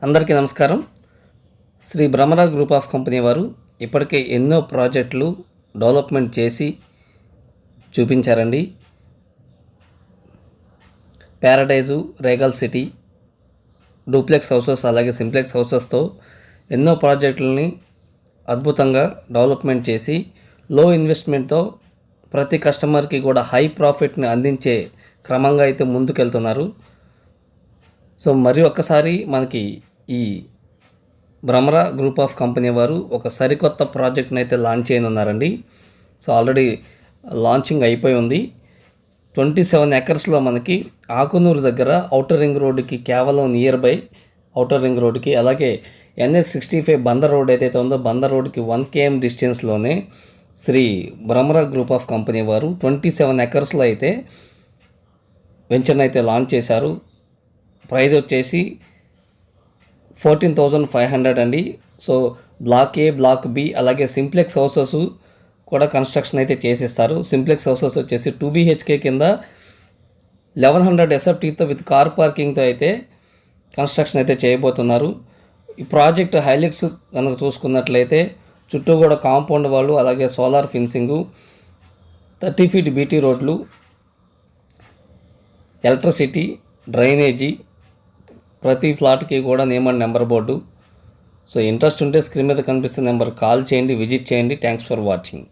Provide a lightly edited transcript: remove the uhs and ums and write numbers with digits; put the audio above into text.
అందరికీ నమస్కారం. Shri Bhramara group of company వారు ఇప్పటికే ఎన్నో ప్రాజెక్టులు డెవలప్మెంట్ చేసి చూపించారండి. ప్యారడైజు, రేగల్ సిటీ, డూప్లెక్స్ హౌసెస్ అలాగే సింప్లెక్స్ హౌసెస్తో ఎన్నో ప్రాజెక్టులని అద్భుతంగా డెవలప్మెంట్ చేసి లో ఇన్వెస్ట్మెంట్తో ప్రతి కస్టమర్కి కూడా హై ప్రాఫిట్ని అందించే క్రమంగా అయితే ముందుకెళ్తున్నారు. సో మరి ఒక్కసారి మనకి ఈ భ్రమర గ్రూప్ ఆఫ్ కంపెనీ వారు ఒక సరికొత్త ప్రాజెక్ట్ని అయితే లాంచ్ చేయనున్నారండి. సో ఆల్రెడీ లాంచింగ్ అయిపోయి ఉంది. 27 ఎకర్స్లో మనకి ఆకునూరు దగ్గర ఔటర్ రింగ్ రోడ్డుకి కేవలం నియర్ బై ఔటర్ రింగ్ రోడ్డుకి, అలాగే NH65 బందర్ రోడ్ ఏదైతే ఉందో బందర్ రోడ్డుకి 1 km డిస్టెన్స్లోనే Sri Bhramara group of company వారు 27 ఎకర్స్లో అయితే వెంచర్ని అయితే లాంచ్ చేశారు. ప్రైస్ వచ్చేసి 14,500 అండి. సో బ్లాక్ ఏ, బ్లాక్ బి అలాగే సింప్లెక్స్ హౌసెస్ కూడా కన్స్ట్రక్షన్ అయితే చేసిస్తారు. సింప్లెక్స్ హౌసెస్ వచ్చేసి 2 BHK కింద 1100 SFTతో విత్ కార్ పార్కింగ్తో అయితే కన్స్ట్రక్షన్ అయితే చేయబోతున్నారు. ఈ ప్రాజెక్ట్ హైలైట్స్ కనుక చూసుకున్నట్లయితే చుట్టూ కూడా కాంపౌండ్ వాళ్ళు, అలాగే సోలార్ ఫెన్సింగు, 30 feet BT రోడ్లు, ఎలక్ట్రిసిటీ, డ్రైనేజీ, ప్రతి ఫ్లాట్కి కూడా name and number board. So interest ఉంటే స్క్రీన్ మీద కనిపిస్తున్న నెంబర్ కాల్ చేయండి, విజిట్ చేయండి. Thanks for watching.